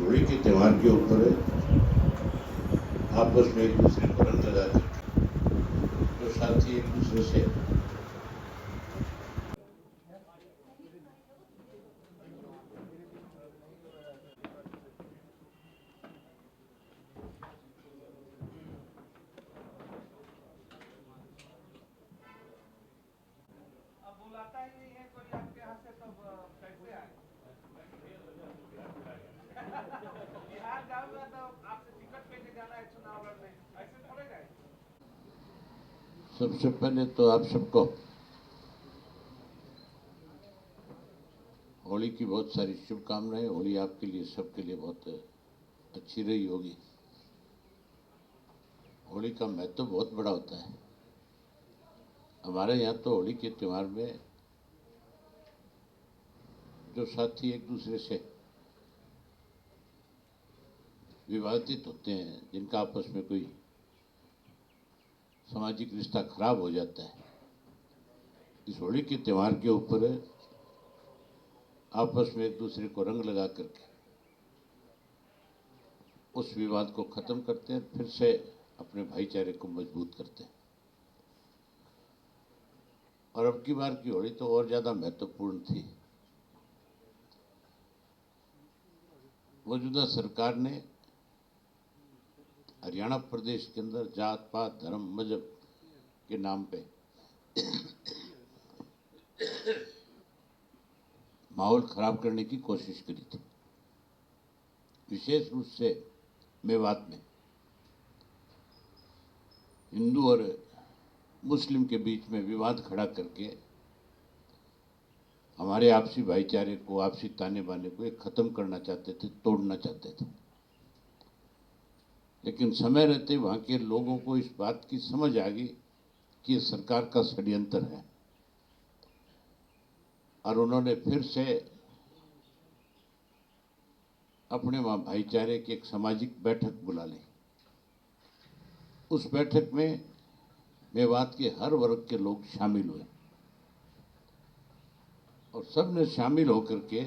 होली के त्यौहार के ऊपर आपस में एक दूसरे को रंग लगाते जो साथी एक दूसरे से बुलाता ही नहीं है कोई आपके यहाँ से, तो कैसे आए? बिहार जाऊंगा तो आपसे टिकट लेके जाना है चुनाव लड़ने, ऐसे थोड़े जाए। सबसे पहले तो आप सबको होली की बहुत सारी शुभकामनाएं। होली आपके लिए सबके लिए बहुत अच्छी रही होगी। होली का महत्व बहुत बड़ा होता है। हमारे यहाँ तो होली के त्यौहार में जो साथी एक दूसरे से विवादित होते हैं, जिनका आपस में कोई सामाजिक रिश्ता खराब हो जाता है, इस होली के त्यौहार के ऊपर आपस में एक दूसरे को रंग लगा करके उस विवाद को खत्म करते हैं, फिर से अपने भाईचारे को मजबूत करते हैं। और अब की बार की होली तो और ज्यादा महत्वपूर्ण थी। मौजूदा सरकार ने हरियाणा प्रदेश के अंदर जात पात धर्म मजहब के नाम पे माहौल खराब करने की कोशिश करी थी। विशेष रूप से मेवात में हिंदू और मुस्लिम के बीच में विवाद खड़ा करके हमारे आपसी भाईचारे को, आपसी ताने बाने को एक खत्म करना चाहते थे, तोड़ना चाहते थे। लेकिन समय रहते वहां के लोगों को इस बात की समझ आ गई कि ये सरकार का षड्यंत्र है, और उन्होंने फिर से अपने वहां भाईचारे की एक सामाजिक बैठक बुला ली। उस बैठक में मेवात के हर वर्ग के लोग शामिल हुए और सबने शामिल होकर के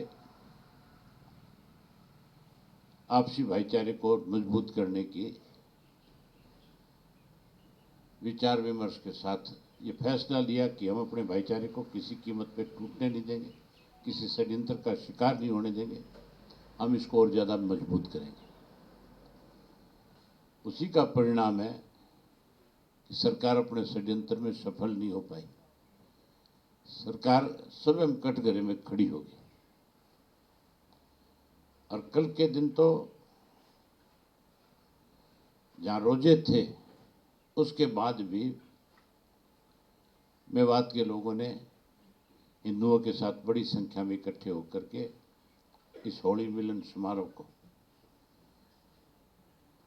आपसी भाईचारे को मजबूत करने की विचार विमर्श के साथ ये फैसला लिया कि हम अपने भाईचारे को किसी कीमत पे टूटने नहीं देंगे, किसी षड्यंत्र का शिकार नहीं होने देंगे, हम इसको और ज़्यादा मजबूत करेंगे। उसी का परिणाम है कि सरकार अपने षड्यंत्र में सफल नहीं हो पाई। सरकार स्वयं कटघरे में खड़ी होगी। और कल के दिन तो जहां रोजे थे, उसके बाद भी मेवात के लोगों ने हिंदुओं के साथ बड़ी संख्या में इकट्ठे होकर के इस होली मिलन समारोह को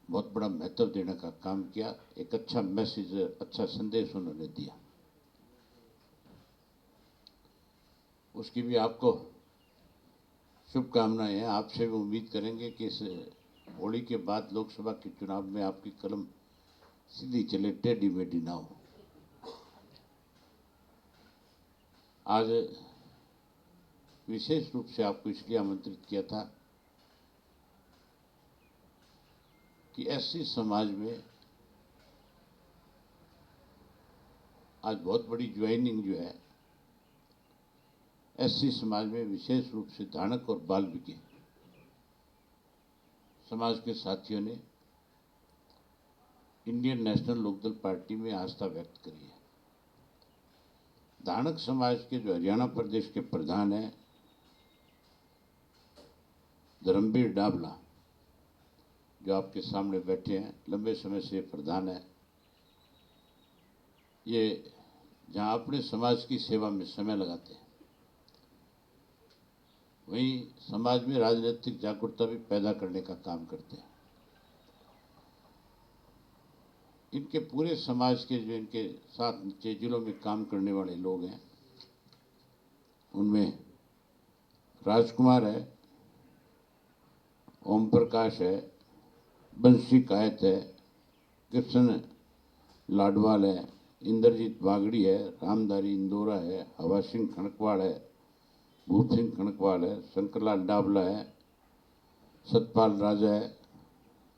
बहुत बड़ा महत्व देने का काम किया। एक अच्छा मैसेज, अच्छा संदेश उन्होंने दिया। उसकी भी आपको शुभकामनाएं हैं। आपसे भी उम्मीद करेंगे कि इस होली के बाद लोकसभा के चुनाव में आपकी कलम सीधी चले, टेढ़ी मेढ़ी ना हो। आज विशेष रूप से आपको इसलिए आमंत्रित किया था कि एससी समाज में आज बहुत बड़ी ज्वाइनिंग जो है, एससी समाज में विशेष रूप से धानक और बाल्मीकि समाज के साथियों ने इंडियन नेशनल लोकदल पार्टी में आस्था व्यक्त करी है। धानक समाज के जो हरियाणा प्रदेश के प्रधान हैं, धर्मवीर डाबला, जो आपके सामने बैठे हैं, लंबे समय से प्रधान है। ये जहां अपने समाज की सेवा में समय लगाते हैं, वहीं समाज में राजनीतिक जागरूकता भी पैदा करने का काम करते हैं। इनके पूरे समाज के जो इनके साथ नीचे जिलों में काम करने वाले लोग हैं, उनमें राजकुमार है, ओम प्रकाश है, बंशी कायत है, कृष्ण लाडवाल है, इंद्रजीत बागड़ी है, रामधारी इंदौरा है, हवा सिंह खड़कवाड़ है, भूप सिंह खड़कवाड़ है, शंकरलाल डाबला है, सतपाल राजा है,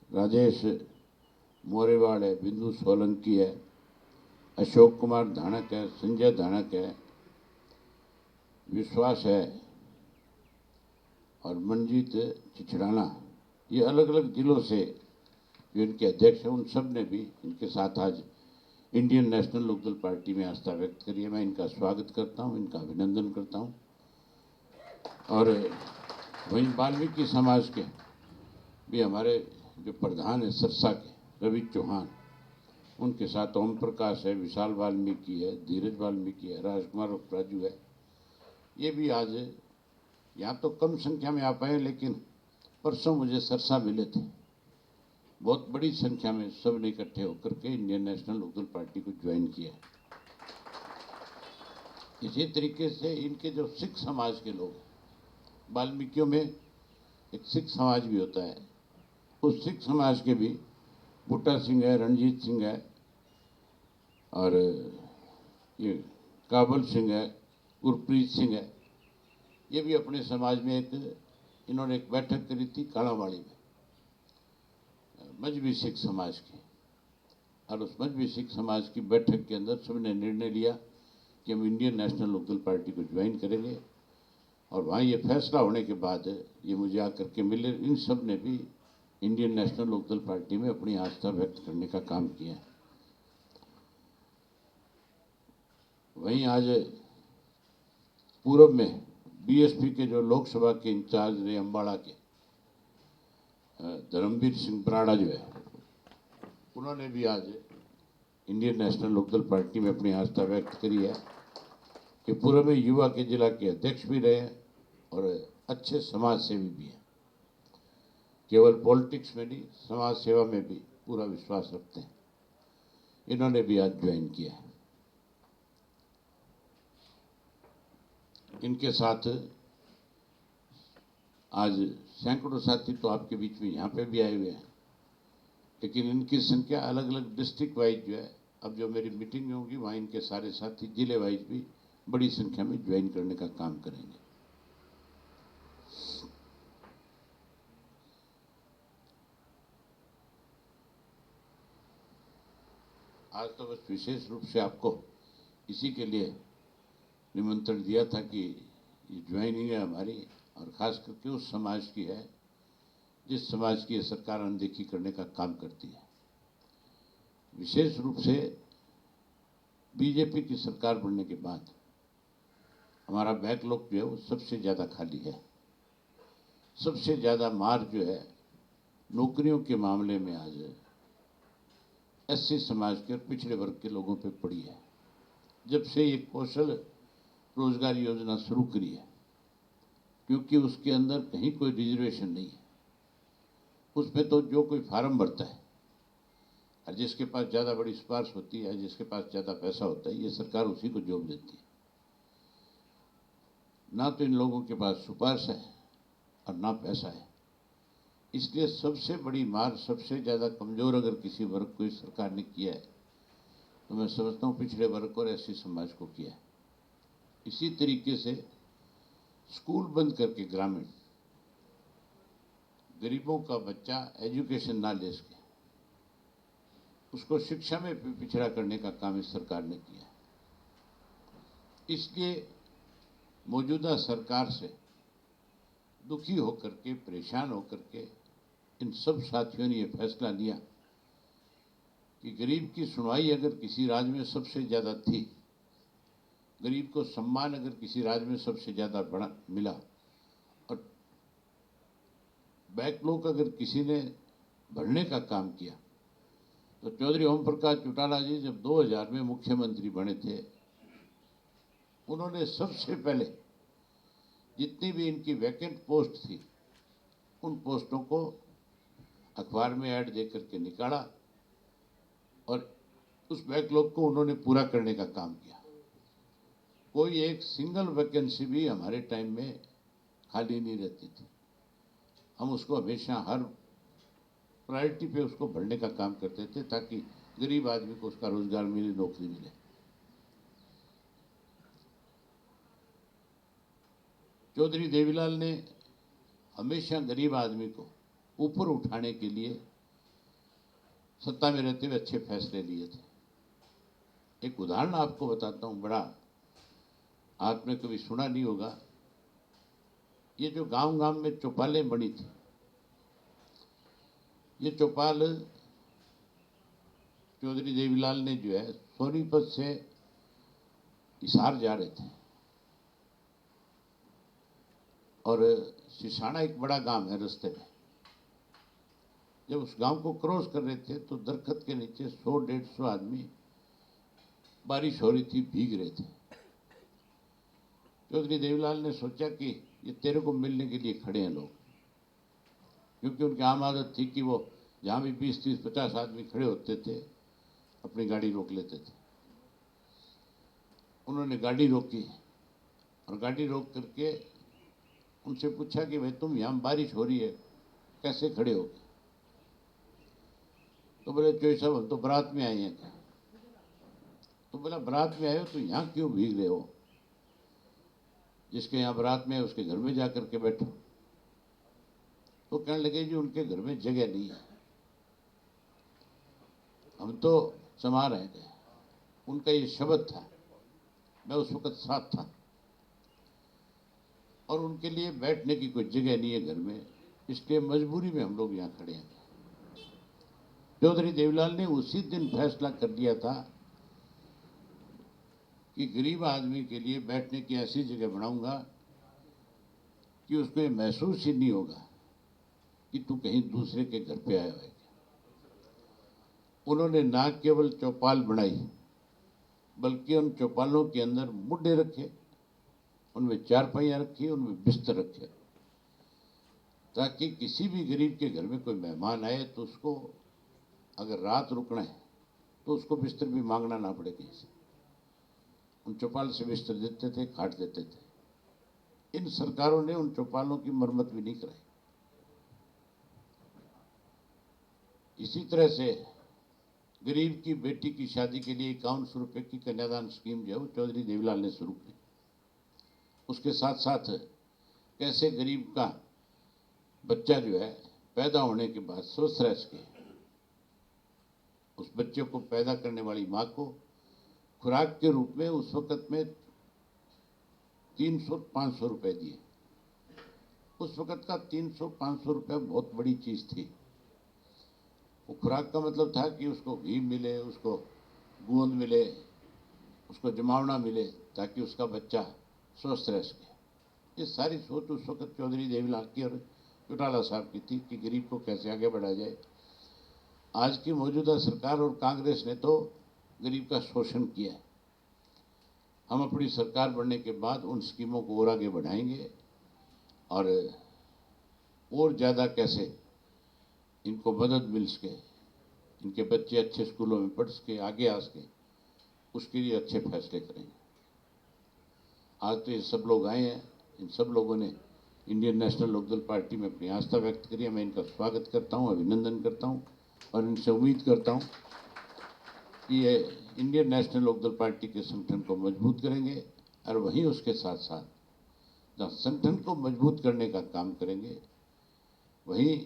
राजेश मोरेवाड़ है, बिंदु सोलंकी है, अशोक कुमार धानक है, संजय धानक है, विश्वास है और मंजीत चिचड़ाना। ये अलग अलग जिलों से जो इनके अध्यक्ष हैं, उन सब ने भी इनके साथ आज इंडियन नेशनल लोकदल पार्टी में आस्था व्यक्त करी है। मैं इनका स्वागत करता हूं, इनका अभिनंदन करता हूं। और वहीं वाल्मीकि समाज के भी हमारे जो प्रधान है सरसा के रवि चौहान, उनके साथ ओम प्रकाश है, विशाल वाल्मीकि है, धीरज वाल्मीकि है, राजकुमार राजू है। ये भी आज यहाँ तो कम संख्या में आ पाए, लेकिन परसों मुझे सरसा मिले थे। बहुत बड़ी संख्या में सब ने इकट्ठे होकर के इंडियन नेशनल लोकदल पार्टी को ज्वाइन किया। इसी तरीके से इनके जो सिख समाज के लोग, वाल्मीकियों में एक सिख समाज भी होता है, उस सिख समाज के भी बूटा सिंह है, रणजीत सिंह है और ये काबल सिंह है, गुरप्रीत सिंह है। ये भी अपने समाज में इन्होंने एक बैठक करी थी कालावाड़ी में मजहबी सिख समाज की, और उस मजहबी सिख समाज की बैठक के अंदर सबने निर्णय लिया कि हम इंडियन नेशनल लोकदल पार्टी को ज्वाइन करेंगे। और वहाँ ये फैसला होने के बाद ये मुझे आकर के मिले। इन सब ने भी इंडियन नेशनल लोकदल पार्टी में अपनी आस्था व्यक्त करने का काम किया। वहीं आज पूर्व में बीएसपी के जो लोकसभा के इंचार्ज रहे अम्बाड़ा के धर्मवीर सिंह बराड़ा जो है, उन्होंने भी आज इंडियन नेशनल लोकदल पार्टी में अपनी आस्था व्यक्त करी है कि पूर्व में युवा के जिला के अध्यक्ष भी रहे और अच्छे समाज सेवी भी हैं। केवल पॉलिटिक्स में नहीं, समाज सेवा में भी पूरा विश्वास रखते हैं। इन्होंने भी आज ज्वाइन किया है। इनके साथ आज सैकड़ों साथी तो आपके बीच में यहाँ पे भी आए हुए हैं, लेकिन इनकी संख्या अलग अलग डिस्ट्रिक्ट वाइज जो है, अब जो मेरी मीटिंग में होगी वहाँ इनके सारे साथी जिले वाइज भी बड़ी संख्या में ज्वाइन करने का काम करेंगे। आज तो बस विशेष रूप से आपको इसी के लिए निमंत्रण दिया था कि ये ज्वाइनिंग है हमारी, और ख़ास करके उस समाज की है जिस समाज की सरकार अनदेखी करने का काम करती है। विशेष रूप से बीजेपी की सरकार बनने के बाद हमारा बैकलॉग जो है वो सबसे ज़्यादा खाली है। सबसे ज़्यादा मार जो है नौकरियों के मामले में आज एससी समाज के और पिछड़े वर्ग के लोगों पे पड़ी है। जब से ये कौशल रोजगार योजना शुरू करी है, क्योंकि उसके अंदर कहीं कोई रिजर्वेशन नहीं है, उसमें तो जो कोई फार्म भरता है और जिसके पास ज़्यादा बड़ी सिफारिश होती है, जिसके पास ज़्यादा पैसा होता है, ये सरकार उसी को जॉब देती है। ना तो इन लोगों के पास सिफारिश है और ना पैसा है। इसलिए सबसे बड़ी मार, सबसे ज़्यादा कमज़ोर अगर किसी वर्ग को इस सरकार ने किया है तो मैं समझता हूँ पिछड़े वर्ग और एससी समाज को किया है। इसी तरीके से स्कूल बंद करके ग्रामीण गरीबों का बच्चा एजुकेशन ना ले सके, उसको शिक्षा में पिछड़ा करने का काम इस सरकार ने किया है। इसलिए मौजूदा सरकार से दुखी होकर के, परेशान होकर के इन सब साथियों ने ये फैसला लिया कि गरीब की सुनवाई अगर किसी राज्य में सबसे ज़्यादा थी, गरीब को सम्मान अगर किसी राज्य में सबसे ज़्यादा बड़ा मिला, और बैकलॉग अगर किसी ने भरने का काम किया, तो चौधरी ओम प्रकाश चौटाला जी जब 2000 में मुख्यमंत्री बने थे, उन्होंने सबसे पहले जितनी भी इनकी वैकेंट पोस्ट थी, उन पोस्टों को अखबार में ऐड दे करके निकाला और उस बैकलॉग को उन्होंने पूरा करने का काम किया। कोई एक सिंगल वैकेंसी भी हमारे टाइम में खाली नहीं रहती थी। हम उसको हमेशा हर प्रायोरिटी पे उसको भरने का काम करते थे ताकि गरीब आदमी को उसका रोजगार मिले, नौकरी मिले। चौधरी देवीलाल ने हमेशा गरीब आदमी को ऊपर उठाने के लिए सत्ता में रहते हुए अच्छे फैसले लिए थे। एक उदाहरण आपको बताता हूँ, बड़ा आपने कभी सुना नहीं होगा। ये जो गांव गांव में चौपालें बनी थी, ये चौपाल चौधरी देवीलाल ने जो है सोनीपत से हिसार जा रहे थे, और सिसाना एक बड़ा गांव है, रास्ते में जब उस गांव को क्रॉस कर रहे थे तो दरख्त के नीचे 100-150 आदमी, बारिश हो रही थी, भीग रहे थे। चौधरी देवीलाल ने सोचा कि ये तेरे को मिलने के लिए खड़े हैं लोग, क्योंकि उनकी आम आदत थी कि वो जहाँ भी 20, 30, 50 आदमी खड़े होते थे अपनी गाड़ी रोक लेते थे। उन्होंने गाड़ी रोकी और गाड़ी रोक करके उनसे पूछा कि भाई तुम यहाँ बारिश हो रही है कैसे खड़े हो गए? तो बोले चौधरी साहब हम तो बारात में आए हैं। तो बोला बारात में आए हो तो यहाँ क्यों भीग रहे हो? जिसके यहाँ बारात में है उसके घर में जा करके बैठो। तो कहने लगे जी उनके घर में जगह नहीं है, हम तो समा रहे थे। उनका ये शब्द था, मैं उस वक्त साथ था, और उनके लिए बैठने की कोई जगह नहीं है घर में, इसलिए मजबूरी में हम लोग यहाँ खड़े हैं। चौधरी देवीलाल ने उसी दिन फैसला कर लिया था कि गरीब आदमी के लिए बैठने की ऐसी जगह बनाऊंगा कि उसको ये महसूस ही नहीं होगा कि तू कहीं दूसरे के घर पे आया है। उन्होंने ना केवल चौपाल बनाई, बल्कि उन चौपालों के अंदर मुड्डे रखे, उनमें चारपाइयाँ रखी, उनमें बिस्तर रखे, ताकि किसी भी गरीब के घर में कोई मेहमान आए तो उसको अगर रात रुकना है तो उसको बिस्तर भी मांगना ना पड़े कहीं से। उन चौपाल से बिस्तर देते थे, खाट देते थे। इन सरकारों ने उन चौपालों की मरम्मत भी नहीं कराई। इसी तरह से गरीब की बेटी की शादी के लिए 5100 रुपये की कन्यादान स्कीम जो है वो चौधरी देवीलाल ने शुरू की। उसके साथ साथ कैसे गरीब का बच्चा जो है पैदा होने के बाद स्वस्थ रह सके, उस बच्चे को पैदा करने वाली माँ को खुराक के रूप में उस वक्त में 300-500 रुपये दिए। उस वक्त का 300-500 रुपये बहुत बड़ी चीज़ थी। वो खुराक का मतलब था कि उसको घी मिले, उसको गोंद मिले, उसको जमावना मिले, ताकि उसका बच्चा स्वस्थ रह सके। ये सारी सोच उस वक्त चौधरी देवीलाल की और चौटाला साहब की थी कि गरीब को कैसे आगे बढ़ाया जाए। आज की मौजूदा सरकार और कांग्रेस ने तो गरीब का शोषण किया है। हम अपनी सरकार बनने के बाद उन स्कीमों को और आगे बढ़ाएंगे और ज़्यादा कैसे इनको मदद मिल सके, इनके बच्चे अच्छे स्कूलों में पढ़ सके, आगे आ सके, उसके लिए अच्छे फैसले करेंगे। आज तो ये सब लोग आए हैं, इन सब लोगों ने इंडियन नेशनल लोकदल पार्टी में अपनी आस्था व्यक्त करी है। मैं इनका स्वागत करता हूं, अभिनंदन करता हूं और इनसे उम्मीद करता हूं कि ये इंडियन नेशनल लोकदल पार्टी के संगठन को मजबूत करेंगे और वहीं उसके साथ साथ जहाँ संगठन को मजबूत करने का काम करेंगे, वहीं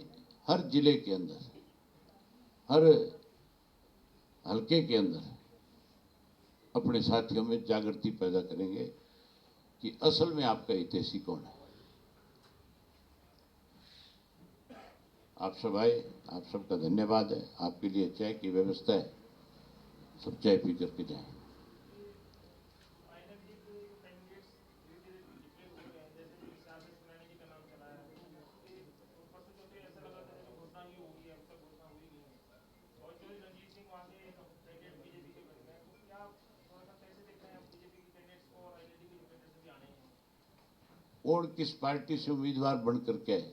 हर जिले के अंदर, हर हल्के के अंदर अपने साथियों में जागृति पैदा करेंगे कि असल में आपका हितैषी कौन है। आप सब आए, आप सबका धन्यवाद है। आपके लिए चाय की व्यवस्था है, सब चाय पी करके जाएं। और किस पार्टी से उम्मीदवार बन करके आए,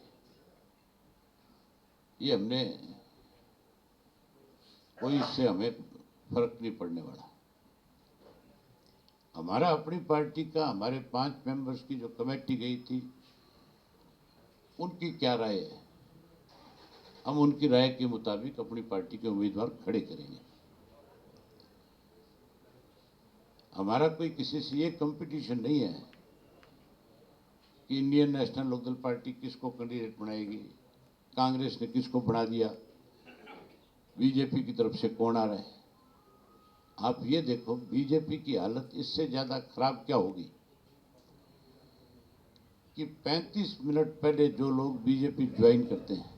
ये हमने कोई, इससे हमें फर्क नहीं पड़ने वाला। हमारा अपनी पार्टी का, हमारे 5 मेंबर्स की जो कमेटी गई थी, उनकी क्या राय है, हम उनकी राय के मुताबिक अपनी पार्टी के उम्मीदवार खड़े करेंगे। हमारा कोई किसी से ये कंपटीशन नहीं है कि इंडियन नेशनल लोकदल पार्टी किसको कैंडिडेट बनाएगी, कांग्रेस ने किसको बढ़ा दिया, बीजेपी की तरफ से कौन आ रहा है। आप ये देखो बीजेपी की हालत इससे ज़्यादा खराब क्या होगी कि 35 मिनट पहले जो लोग बीजेपी ज्वाइन करते हैं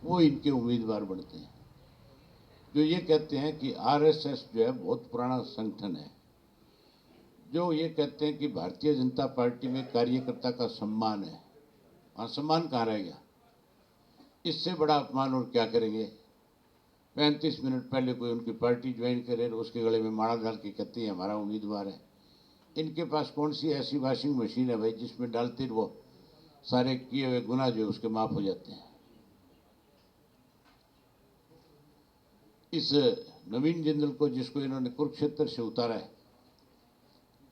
वो इनके उम्मीदवार बनते हैं। जो ये कहते हैं कि आरएसएस जो है बहुत पुराना संगठन है, जो ये कहते हैं कि भारतीय जनता पार्टी में कार्यकर्ता का सम्मान है, वहाँ सम्मान कहाँ रह गया। इससे बड़ा अपमान और क्या करेंगे। 35 मिनट पहले कोई उनकी पार्टी ज्वाइन करे तो उसके गले में माला डाल के कहते हैं हमारा उम्मीदवार है। इनके पास कौन सी ऐसी वॉशिंग मशीन है भाई जिसमें डालते वो सारे किए हुए गुनाह जो उसके माफ हो जाते हैं। इस नवीन जिंदल को जिसको इन्होंने कुरुक्षेत्र से उतारा है,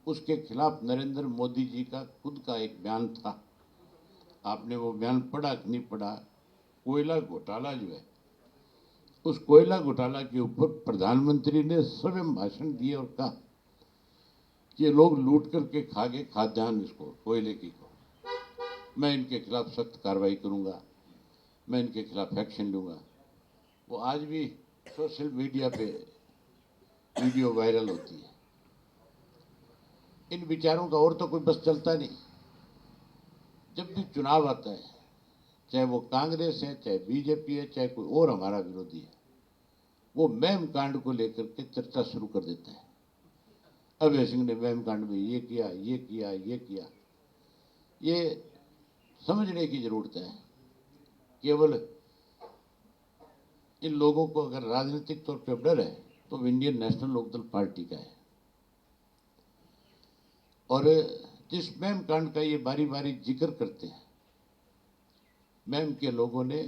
उसके खिलाफ नरेंद्र मोदी जी का खुद का एक बयान था। आपने वो बयान पढ़ा कि नहीं पढ़ा। कोयला घोटाला जो है, उस कोयला घोटाला के ऊपर प्रधानमंत्री ने स्वयं भाषण दिए और कहा कि लोग लूट करके खा गए खाद्यान्न इसको कोयले की को, मैं इनके खिलाफ सख्त कार्रवाई करूंगा, मैं इनके खिलाफ एक्शन लूंगा। वो आज भी सोशल मीडिया पे वीडियो वायरल होती है। इन विचारों का और तो कोई बस चलता नहीं। जब भी चुनाव आता है, चाहे वो कांग्रेस है, चाहे बीजेपी है, चाहे कोई और हमारा विरोधी है, वो मैम कांड को लेकर के चर्चा शुरू कर देता है। अभय सिंह ने मैम कांड में ये किया, ये किया, ये किया। ये समझने की जरूरत है। केवल इन लोगों को अगर राजनीतिक तौर पर डर है तो इंडियन नेशनल लोकदल पार्टी का है। और जिस मैम कांड का ये बारी बारी जिक्र करते हैं, मैम के लोगों ने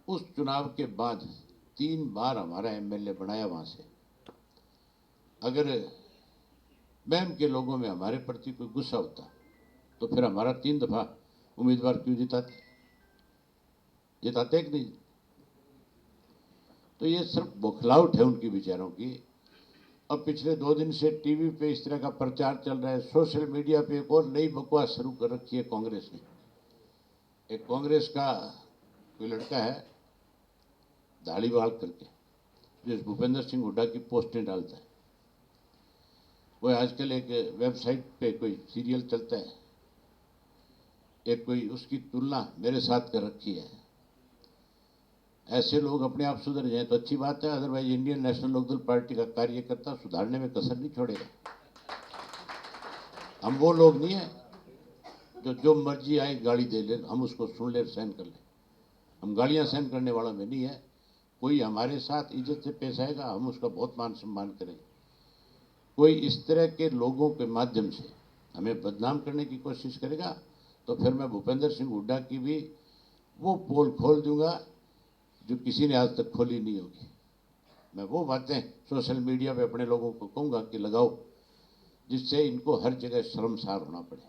उस चुनाव के बाद 3 बार हमारा एमएलए बनाया वहां से। अगर मैम के लोगों में हमारे प्रति कोई गुस्सा होता तो फिर हमारा 3 दफा उम्मीदवार क्यों जिताते कि नहीं। तो ये सिर्फ बौखलाहट है उनकी विचारों की। अब पिछले 2 दिन से टीवी पे इस तरह का प्रचार चल रहा है। सोशल मीडिया पे एक और नई बकवास शुरू कर रखी है कांग्रेस ने। एक कांग्रेस का कोई लड़का है धाड़ीवाल करके, जो भूपेंद्र सिंह हुड्डा की पोस्टें डालता है। वो आजकल एक वेबसाइट पे कोई सीरियल चलता है, एक कोई उसकी तुलना मेरे साथ कर रखी है। ऐसे लोग अपने आप सुधर जाएं तो अच्छी बात है, otherwise Indian National Lokdal party का कार्यकर्ता सुधारने में कसर नहीं छोड़ेगा। हम वो लोग नहीं है जो मर्जी आए गाली दे ले, हम उसको सुन ले, सहन कर ले। हम गालियां सहन करने वालों में नहीं है। कोई हमारे साथ इज्जत से पेश आएगा, हम उसका बहुत मान सम्मान करेंगे। कोई इस तरह के लोगों के माध्यम से हमें बदनाम करने की कोशिश करेगा तो फिर मैं भूपेंद्र सिंह हुड्डा की भी वो पोल खोल दूंगा जो किसी ने आज तक खोली नहीं होगी। मैं वो बातें सोशल मीडिया पे अपने लोगों को कहूँगा कि लगाओ, जिससे इनको हर जगह शर्मसार होना पड़े।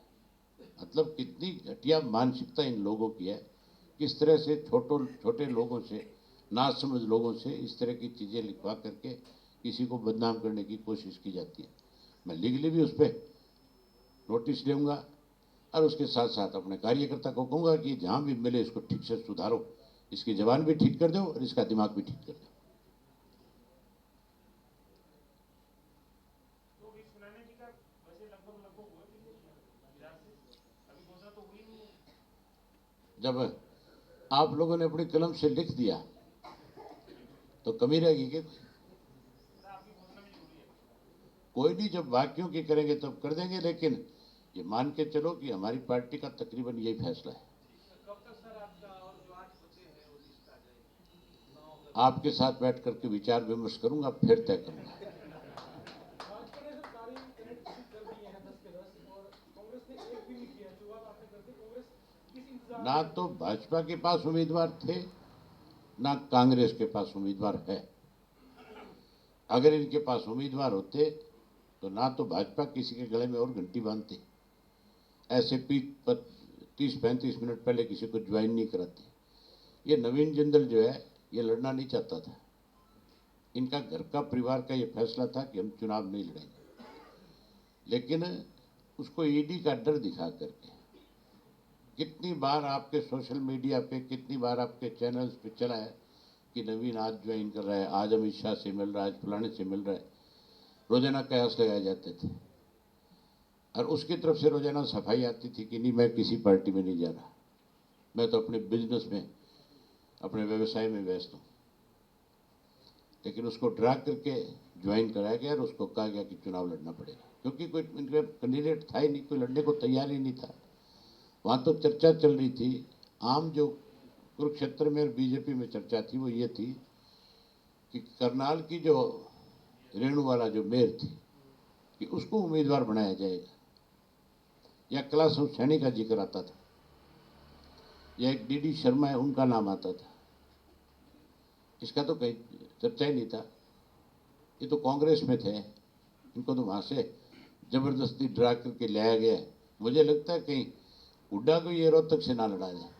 मतलब कितनी घटिया मानसिकता इन लोगों की है, किस तरह से छोटे लोगों से, नासमझ लोगों से इस तरह की चीज़ें लिखवा करके किसी को बदनाम करने की कोशिश की जाती है। मैं लीगली भी उस पर नोटिस दूंगा और उसके साथ साथ अपने कार्यकर्ता को कहूँगा कि जहाँ भी मिले इसको ठीक से सुधारो, इसकी जबान भी ठीक कर दो और इसका दिमाग भी ठीक कर दो। जब आप लोगों ने अपनी कलम से लिख दिया तो कमी रहेगी क्या? कोई नहीं, जब वाक्यों की करेंगे तब कर देंगे, लेकिन ये मान के चलो कि हमारी पार्टी का तकरीबन यही फैसला है। आपके साथ बैठ करके विचार विमर्श करूंगा, फिर तय करूंगा। ना तो भाजपा के पास उम्मीदवार थे, ना कांग्रेस के पास उम्मीदवार है। अगर इनके पास उम्मीदवार होते तो ना तो भाजपा किसी के गले में और घंटी बांधती, ऐसे 30-35 मिनट पहले किसी को ज्वाइन नहीं कराती। ये नवीन जिंदल जो है ये लड़ना नहीं चाहता था। इनका घर का परिवार का ये फैसला था कि हम चुनाव नहीं लड़ेंगे, लेकिन उसको ईडी का डर दिखा करके कितनी बार आपके सोशल मीडिया पे, कितनी बार आपके चैनल्स पे चला है कि नवीन आज ज्वाइन कर रहा है, आज अमित शाह से मिल रहा है, आज फलाने से मिल रहा है। रोजाना कयास लगाए जाते थे और उसकी तरफ से रोजाना सफाई आती थी कि नहीं, मैं किसी पार्टी में नहीं जा रहा, मैं तो अपने बिजनेस में, अपने व्यवसाय में व्यस्त हूँ। लेकिन उसको ड्रा करके ज्वाइन कराया गया और उसको कहा गया कि चुनाव लड़ना पड़ेगा, क्योंकि कोई कैंडिडेट था ही नहीं, कोई लड़ने को तैयार ही नहीं था। वहाँ तो चर्चा चल रही थी, आम जो कुरुक्षेत्र में और बीजेपी में चर्चा थी वो ये थी कि करनाल की जो रेणुवाला जो मेयर थी कि उसको उम्मीदवार बनाया जाएगा, या कैलाश सैनी का जिक्र आता था, या एक डीडी शर्मा है उनका नाम आता था। इसका तो कहीं चर्चा ही नहीं था। ये तो कांग्रेस में थे, इनको तो वहां से जबरदस्ती ड्रा करके लाया गया। मुझे लगता है कहीं हुड्डा को ये रोहतक से ना लड़ा जाए,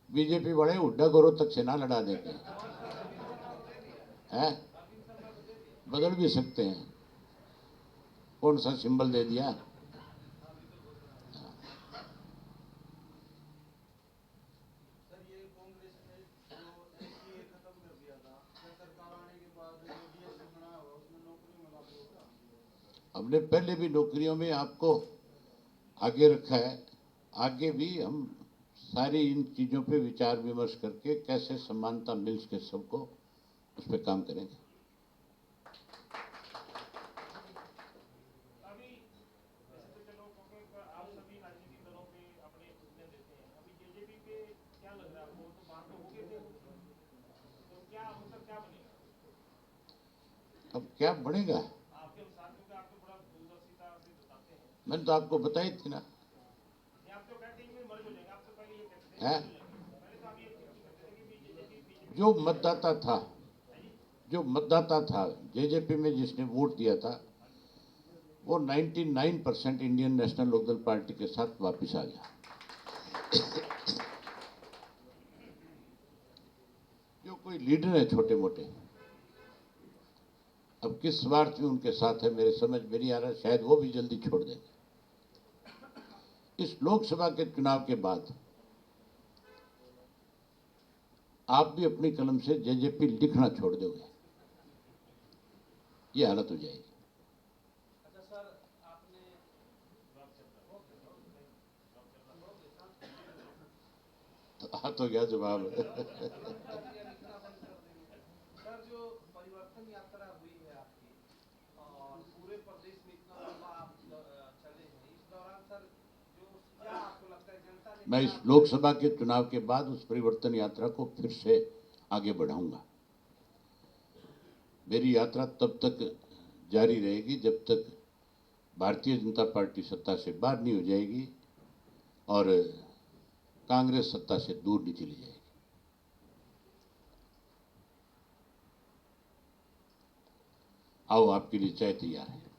बीजेपी वाले हुड्डा को रोहतक से ना लड़ा देते हैं, बदल भी सकते हैं। कौन सा सिंबल दे दिया? हमने पहले भी नौकरियों में आपको आगे रखा है, आगे भी हम सारी इन चीज़ों पे विचार विमर्श करके कैसे समानता मिल सके सबको, उस पर काम करेंगे। अभी वैसे तो चलो आप सभी राजनीतिक दलों पे अपने ओपिनियन देते हैं, अभी जेजेपी पे क्या लग रहा है आपको? तो बात तो हो गए थे, तो क्या मतलब क्या बनेगा? अब क्या बढ़ेगा? आपके अनुसार, क्योंकि आप तो बड़ा दूरदर्शिता से बताते हैं। मैंने तो आपको बताई थी ना। आप तो कहते हैं मर्ज हो जाएगा, आप तो पहले ये कहते थे, है पहले तो आप ये कहते थे कि जेजेपी जो मतदाता था, जो मतदाता था जेजेपी में जिसने वोट दिया था, वो 99% इंडियन नेशनल लोकदल पार्टी के साथ वापस आ गया। जो कोई लीडर है छोटे मोटे, अब किस स्वार्थ में उनके साथ है मेरे समझ में नहीं आ रहा, शायद वो भी जल्दी छोड़ देंगे। इस लोकसभा के चुनाव के बाद आप भी अपनी कलम से जेजेपी लिखना छोड़ दोगे, ये हालत हो जाएगी। अच्छा सर, आपने हाँ तो क्या जवाब है? सर, जो परिवर्तन यात्रा हुई है आपकी और पूरे प्रदेश में इतना लंबा आप चले हैं, इस दौरान सर जो क्या आपको लगता है जनता ने मैं इस लोकसभा के चुनाव के बाद उस परिवर्तन यात्रा को फिर से आगे बढ़ाऊंगा। मेरी यात्रा तब तक जारी रहेगी जब तक भारतीय जनता पार्टी सत्ता से बाहर नहीं हो जाएगी और कांग्रेस सत्ता से दूर नहीं चली जाएगी। आओ, आपके लिए चाय तैयार है।